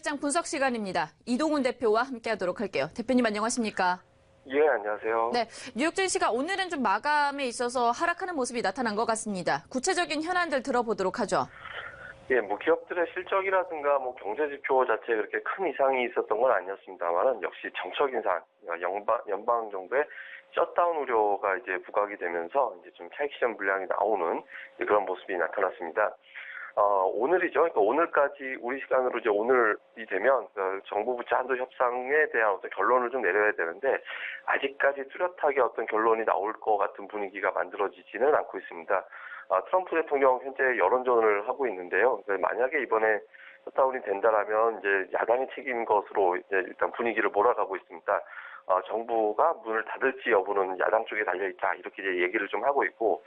주식시장 분석 시간입니다. 이동훈 대표와 함께하도록 할게요. 대표님 안녕하십니까? 예, 안녕하세요. 네, 뉴욕 증시가 오늘은 좀 마감에 있어서 하락하는 모습이 나타난 것 같습니다. 구체적인 현안들 들어보도록 하죠. 예, 뭐 기업들의 실적이라든가 뭐 경제 지표 자체에 그렇게 큰 이상이 있었던 건 아니었습니다만은 역시 정적인 사안, 연방 정부의 셧다운 우려가 이제 부각이 되면서 이제 좀 차익 실현 물량이 나오는 그런 모습이 나타났습니다. 오늘이죠. 그러니까 오늘까지 우리 시간으로 이제 오늘이 되면 정부 부처 한도 협상에 대한 어떤 결론을 좀 내려야 되는데 아직까지 뚜렷하게 어떤 결론이 나올 것 같은 분위기가 만들어지지는 않고 있습니다. 트럼프 대통령 현재 여론전을 하고 있는데요. 만약에 이번에 셧다운이 된다라면 이제 야당의 책임인 것으로 이제 일단 분위기를 몰아가고 있습니다. 정부가 문을 닫을지 여부는 야당 쪽에 달려있다 이렇게 이제 얘기를 좀 하고 있고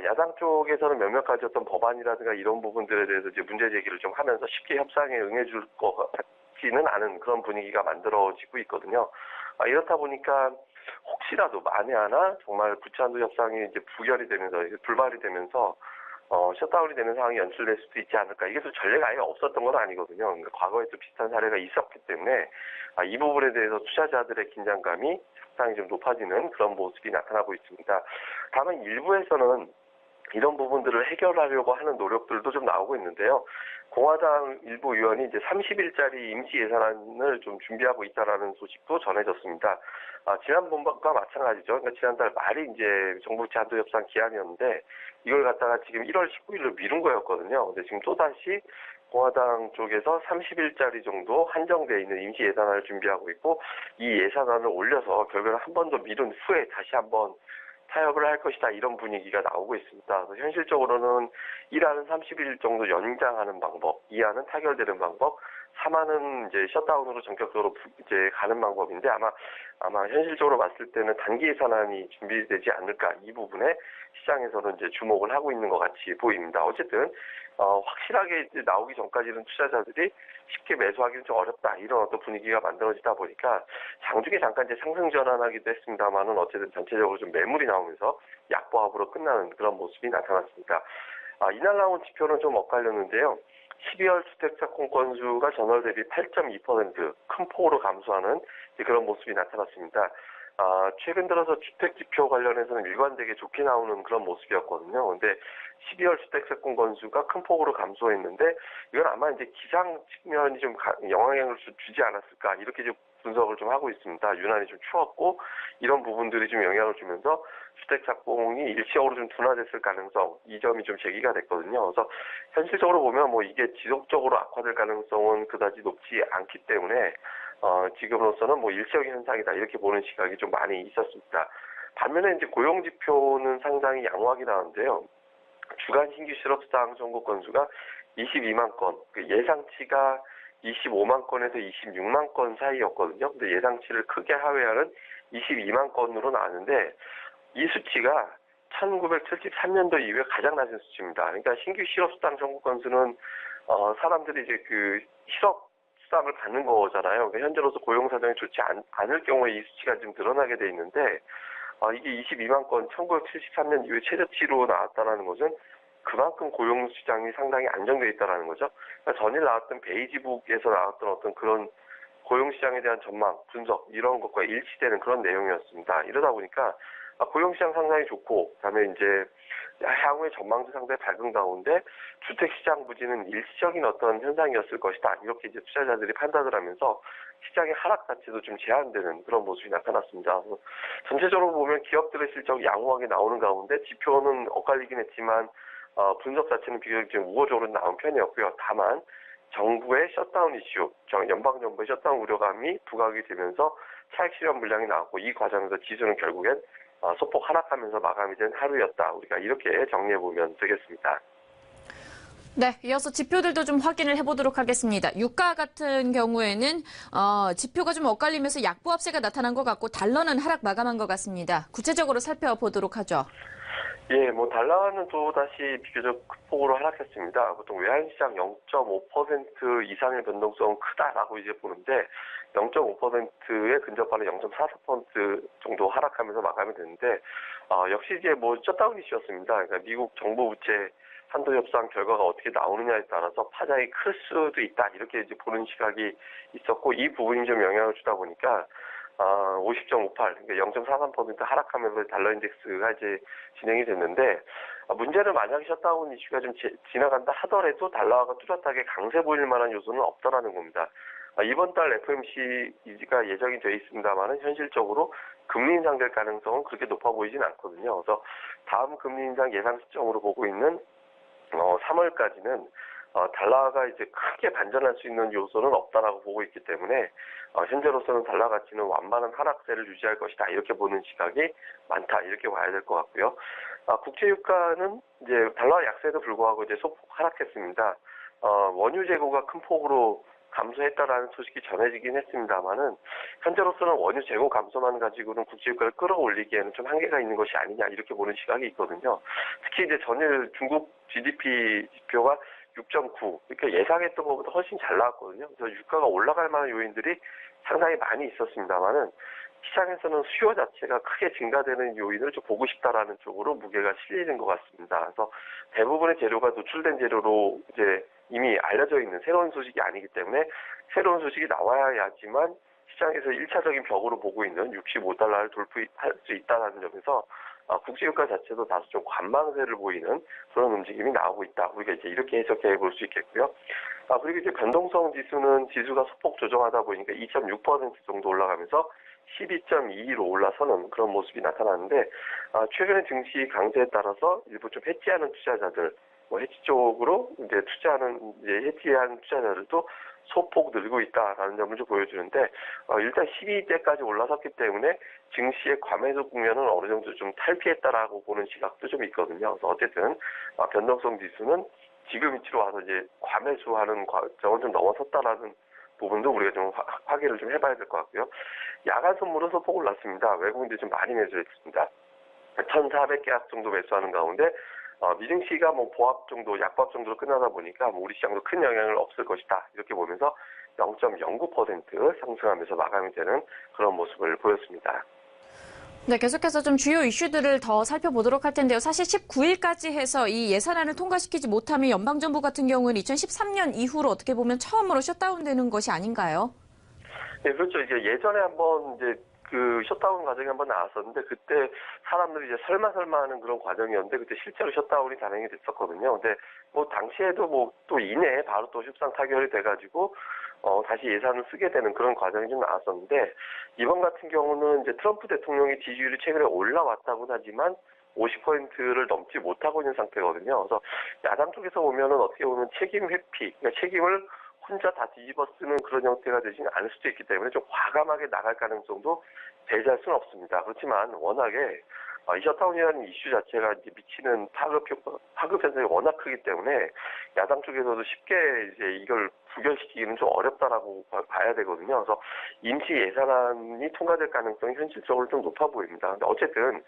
야당 쪽에서는 몇몇 가지 어떤 법안이라든가 이런 부분들에 대해서 이제 문제 제기를 좀 하면서 쉽게 협상에 응해줄 것 같지는 않은 그런 분위기가 만들어지고 있거든요. 이렇다 보니까 혹시라도 만에 하나 정말 부채한도 협상이 이제 부결이 되면서 불발이 되면서 셧다운이 되는 상황이 연출될 수도 있지 않을까. 이게 또 전례가 아예 없었던 건 아니거든요. 그러니까 과거에 또 비슷한 사례가 있었기 때문에 이 부분에 대해서 투자자들의 긴장감이 상당히 좀 높아지는 그런 모습이 나타나고 있습니다. 다만 일부에서는 이런 부분들을 해결하려고 하는 노력들도 좀 나오고 있는데요. 공화당 일부 의원이 이제 30일짜리 임시 예산안을 좀 준비하고 있다라는 소식도 전해졌습니다. 지난번과 마찬가지죠. 그러니까 지난달 말이 이제 정부 부채 한도 협상 기한이었는데 이걸 갖다가 지금 1월 19일로 미룬 거였거든요. 근데 지금 또다시 공화당 쪽에서 30일짜리 정도 한정되어 있는 임시 예산안을 준비하고 있고 이 예산안을 올려서 결국은 한 번 더 미룬 후에 다시 한번 타협을 할 것이다 이런 분위기가 나오고 있습니다. 그래서 현실적으로는 1화는 30일 정도 연장하는 방법, 2화는 타결되는 방법, 3화는 이제 셧다운으로 전격적으로 이제 가는 방법인데 아마 현실적으로 봤을 때는 단기 예산안이 준비되지 않을까 이 부분에 시장에서는 이제 주목을 하고 있는 것 같이 보입니다. 어쨌든 확실하게 이제 나오기 전까지는 투자자들이 쉽게 매수하기는 좀 어렵다 이런 어떤 분위기가 만들어지다 보니까 장중에 잠깐 이제 상승 전환하기도 했습니다만은 어쨌든 전체적으로 좀 매물이 나오면서 약보합으로 끝나는 그런 모습이 나타났습니다. 이날 나온 지표는 좀 엇갈렸는데요. 12월 주택착공 건수가 전월 대비 8.2% 큰 폭으로 감소하는 그런 모습이 나타났습니다. 최근 들어서 주택 지표 관련해서는 일관되게 좋게 나오는 그런 모습이었거든요. 근데 12월 주택착공 건수가 큰 폭으로 감소했는데 이건 아마 이제 기상 측면이 좀 영향을 주지 않았을까 이렇게 이제 분석을 좀 하고 있습니다. 유난히 좀 추웠고 이런 부분들이 좀 영향을 주면서 주택 착공이 일시적으로 좀 둔화됐을 가능성 이 점이 좀 제기가 됐거든요. 그래서 현실적으로 보면 뭐 이게 지속적으로 악화될 가능성은 그다지 높지 않기 때문에 지금으로서는 뭐 일시적인 현상이다 이렇게 보는 시각이 좀 많이 있었습니다. 반면에 이제 고용 지표는 상당히 양호하게 나왔는데요. 주간 신규 실업수당 청구 건수가 22만 건, 그 예상치가 25만 건에서 26만 건 사이였거든요. 근데 예상치를 크게 하회하는 22만 건으로 나왔는데 이 수치가 1973년도 이후에 가장 낮은 수치입니다. 그러니까 신규 실업수당 청구 건수는 사람들이 이제 그 실업수당을 받는 거잖아요. 그러니까 현재로서 고용 사정이 좋지 않을 경우에 이 수치가 지금 드러나게 돼 있는데 이게 22만 건 1973년 이후에 최저치로 나왔다는 것은 그만큼 고용 시장이 상당히 안정되어 있다는 거죠. 그러니까 전일 나왔던 베이지북에서 나왔던 어떤 그런 고용 시장에 대한 전망, 분석 이런 것과 일치되는 그런 내용이었습니다. 이러다 보니까 고용 시장 상당히 좋고 그다음에 이제 향후의 전망도 상당히 밝은 가운데 주택 시장 부진은 일시적인 어떤 현상이었을 것이다. 이렇게 이제 투자자들이 판단을 하면서 시장의 하락 자체도 좀 제한되는 그런 모습이 나타났습니다. 전체적으로 보면 기업들의 실적이 양호하게 나오는 가운데 지표는 엇갈리긴 했지만 분석 자체는 비교적 좀 우호적으로 나온 편이었고요. 다만 정부의 셧다운 이슈, 연방 정부의 셧다운 우려감이 부각이 되면서 차익 실현 물량이 나왔고 이 과정에서 지수는 결국엔 소폭 하락하면서 마감이 된 하루였다. 우리가 이렇게 정리해 보면 되겠습니다. 네, 이어서 지표들도 좀 확인을 해보도록 하겠습니다. 유가 같은 경우에는 지표가 좀 엇갈리면서 약보합세가 나타난 것 같고 달러는 하락 마감한 것 같습니다. 구체적으로 살펴보도록 하죠. 예, 뭐 달러는 또 다시 비교적 큰 폭으로 하락했습니다. 보통 외환시장 0.5% 이상의 변동성은 크다라고 이제 보는데 0.5%에 근접하는 0.44% 정도 하락하면서 마감이 됐는데 역시 이제 뭐 셧다운 이슈였습니다. 그러니까 미국 정부 부채 한도 협상 결과가 어떻게 나오느냐에 따라서 파장이 클 수도 있다. 이렇게 이제 보는 시각이 있었고, 이 부분이 좀 영향을 주다 보니까 50.58, 그러니까 0.43% 하락하면서 달러 인덱스가 이제 진행이 됐는데, 문제는 만약에 셧다운 이슈가 좀 지나간다 하더라도 달러가 뚜렷하게 강세 보일 만한 요소는 없다라는 겁니다. 이번 달 FOMC가 예정이 되어 있습니다만은 현실적으로 금리 인상될 가능성은 그렇게 높아 보이진 않거든요. 그래서 다음 금리 인상 예상 시점으로 보고 있는 3월까지는 달러가 이제 크게 반전할 수 있는 요소는 없다라고 보고 있기 때문에 현재로서는 달러 가치는 완만한 하락세를 유지할 것이다, 이렇게 보는 시각이 많다, 이렇게 봐야 될 것 같고요. 국제 유가는 이제 달러 약세에도 불구하고 이제 소폭 하락했습니다. 원유 재고가 큰 폭으로 감소했다라는 소식이 전해지긴 했습니다만은 현재로서는 원유 재고 감소만 가지고는 국제 유가를 끌어올리기에는 좀 한계가 있는 것이 아니냐, 이렇게 보는 시각이 있거든요. 특히 이제 전일 중국 GDP 지표가 6.9, 이렇게 예상했던 것보다 훨씬 잘 나왔거든요. 그래서 유가가 올라갈 만한 요인들이 상당히 많이 있었습니다만은 시장에서는 수요 자체가 크게 증가되는 요인을 좀 보고 싶다라는 쪽으로 무게가 실리는 것 같습니다. 그래서 대부분의 재료가 노출된 재료로 이제 이미 알려져 있는 새로운 소식이 아니기 때문에 새로운 소식이 나와야지만 시장에서 1차적인 벽으로 보고 있는 65달러를 돌파할 수 있다는 점에서 국제유가 자체도 다소 좀 관망세를 보이는 그런 움직임이 나오고 있다. 우리가 이제 이렇게 해석해 볼 수 있겠고요. 그리고 이제 변동성 지수는 지수가 소폭 조정하다 보니까 2.6% 정도 올라가면서 12.22로 올라서는 그런 모습이 나타나는데, 최근에 증시 강세에 따라서 일부 좀 해지하는 투자자들, 해지 쪽으로 이제 해지한 투자자들도 소폭 늘고 있다라는 점을 좀 보여주는데, 일단 12대까지 올라섰기 때문에 증시의 과매도 국면은 어느 정도 좀 탈피했다라고 보는 시각도 좀 있거든요. 그래서 어쨌든 변동성 지수는 지금 위치로 와서 이제 과매수하는 과정을 좀 넘어섰다라는 부분도 우리가 좀 확인을 좀 해봐야 될 것 같고요. 야간 선물은 소폭 올랐습니다. 외국인들이 좀 많이 매수했습니다. 1,400계약 정도 매수하는 가운데 미증시가 보합 정도, 약보합 정도로 끝나다 보니까 우리 시장도 큰 영향을 없을 것이다, 이렇게 보면서 0.09% 상승하면서 마감이 되는 그런 모습을 보였습니다. 네, 계속해서 좀 주요 이슈들을 더 살펴보도록 할 텐데요. 사실 19일까지 해서 이 예산안을 통과시키지 못하면 연방정부 같은 경우는 2013년 이후로 어떻게 보면 처음으로 셧다운되는 것이 아닌가요? 네, 그렇죠. 이제 예전에 한번 이제 그 셧다운 과정이 한번 나왔었는데, 그때 사람들이 이제 설마 하는 그런 과정이었는데, 그때 실제로 셧다운이 단행이 됐었거든요. 근데 당시에도 또 이내에 바로 또 협상 타결이 돼가지고 다시 예산을 쓰게 되는 그런 과정이 좀 나왔었는데, 이번 같은 경우는 이제 트럼프 대통령의 지지율이 최근에 올라왔다고는 하지만 50%를 넘지 못하고 있는 상태거든요. 그래서 야당 쪽에서 보면은 어떻게 보면 책임 회피, 그러니까 책임을 혼자 다 뒤집어 쓰는 그런 형태가 되지는 않을 수도 있기 때문에 좀 과감하게 나갈 가능성도 배제할 수는 없습니다. 그렇지만 워낙에 이 셧다운이라는 이슈 자체가 이제 미치는 파급 현상이 워낙 크기 때문에 야당 쪽에서도 쉽게 이제 이걸 부결시키기는 좀 어렵다라고 봐야 되거든요. 그래서 임시 예산안이 통과될 가능성이 현실적으로 좀 높아 보입니다. 근데 어쨌든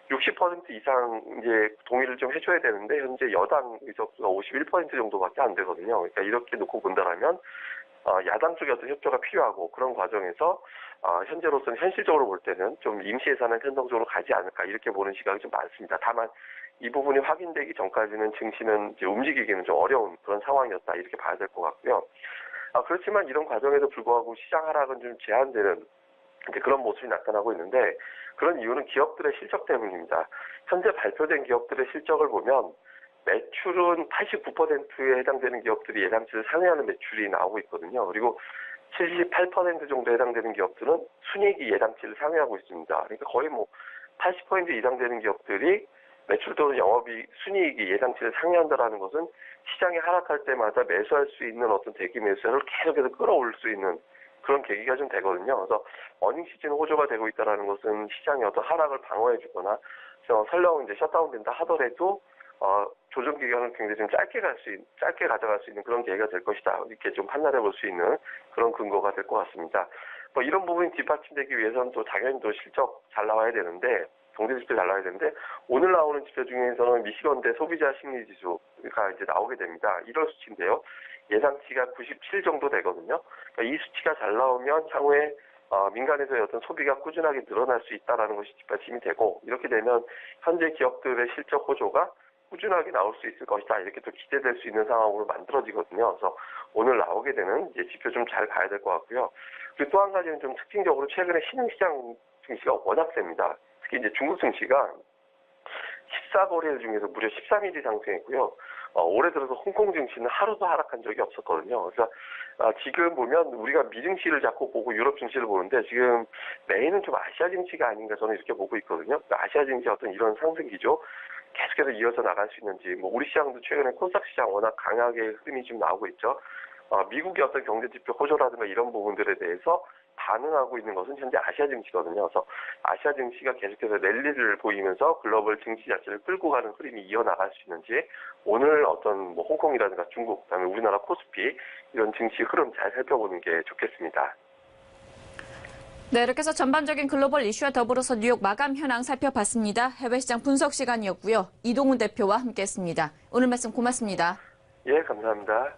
60% 이상 이제 동의를 좀 해줘야 되는데, 현재 여당 의석수가 51% 정도밖에 안 되거든요. 그러니까 이렇게 놓고 본다라면 야당 쪽의 어떤 협조가 필요하고, 그런 과정에서 현재로서는 현실적으로 볼 때는 좀 임시 예산은 편성적으로 가지 않을까, 이렇게 보는 시각이 좀 많습니다. 다만 이 부분이 확인되기 전까지는 증시는 이제 움직이기는 좀 어려운 그런 상황이었다, 이렇게 봐야 될 것 같고요. 그렇지만 이런 과정에도 불구하고 시장 하락은 좀 제한되는 이제 그런 모습이 나타나고 있는데, 그런 이유는 기업들의 실적 때문입니다. 현재 발표된 기업들의 실적을 보면 매출은 89%에 해당되는 기업들이 예상치를 상회하는 매출이 나오고 있거든요. 그리고 78% 정도 해당되는 기업들은 순이익이 예상치를 상회하고 있습니다. 그러니까 거의 80% 이상 되는 기업들이 매출 또는 순이익이 예상치를 상회한다라는 것은 시장이 하락할 때마다 매수할 수 있는 어떤 대기 매수를 계속해서 끌어올 수 있는 그런 계기가 좀 되거든요. 그래서 어닝 시즌 호조가 되고 있다는 것은 시장의 어떤 하락을 방어해주거나, 설령 이제 셧다운된다 하더라도 조정 기간을 굉장히 좀 짧게 가져갈 수 있는 그런 계기가 될 것이다, 이렇게 좀 판단해 볼 수 있는 그런 근거가 될 것 같습니다. 이런 부분이 뒷받침되기 위해서는 또 당연히 또 실적 잘 나와야 되는데, 경제 지표 잘 나와야 되는데, 오늘 나오는 지표 중에서는 미시건대 소비자 심리 지수가 이제 나오게 됩니다. 1월 수치인데요. 예상치가 97 정도 되거든요. 그러니까 이 수치가 잘 나오면 향후에 민간에서의 어떤 소비가 꾸준하게 늘어날 수 있다는 것이 뒷받침이 되고, 이렇게 되면 현재 기업들의 실적 호조가 꾸준하게 나올 수 있을 것이다. 이렇게 또 기대될 수 있는 상황으로 만들어지거든요. 그래서 오늘 나오게 되는 이제 지표 좀 잘 봐야 될 것 같고요. 그리고 또 한 가지는 좀 특징적으로 최근에 신흥시장 증시가 워낙 셉니다. 특히 이제 중국 증시가 14거래일 중에서 무려 13일이 상승했고요. 올해 들어서 홍콩 증시는 하루도 하락한 적이 없었거든요. 그래서 지금 보면 우리가 미 증시를 자꾸 보고 유럽 증시를 보는데 지금 메인은 좀 아시아 증시가 아닌가 저는 이렇게 보고 있거든요. 그러니까 아시아 증시 어떤 이런 상승 기조 계속해서 이어서 나갈 수 있는지, 뭐 우리 시장도 최근에 코스닥 시장 워낙 강하게 흐름이 좀 나오고 있죠. 미국의 어떤 경제 지표 호조라든가 이런 부분들에 대해서 반응하고 있는 것은 현재 아시아 증시거든요. 그래서 아시아 증시가 계속해서 랠리를 보이면서 글로벌 증시 자체를 끌고 가는 흐름이 이어나갈 수 있는지 오늘 어떤 뭐 홍콩이라든가 중국, 그다음에 우리나라 코스피 이런 증시 흐름 잘 살펴보는 게 좋겠습니다. 네, 이렇게 해서 전반적인 글로벌 이슈와 더불어서 뉴욕 마감 현황 살펴봤습니다. 해외 시장 분석 시간이었고요. 이동훈 대표와 함께했습니다. 오늘 말씀 고맙습니다. 예, 감사합니다.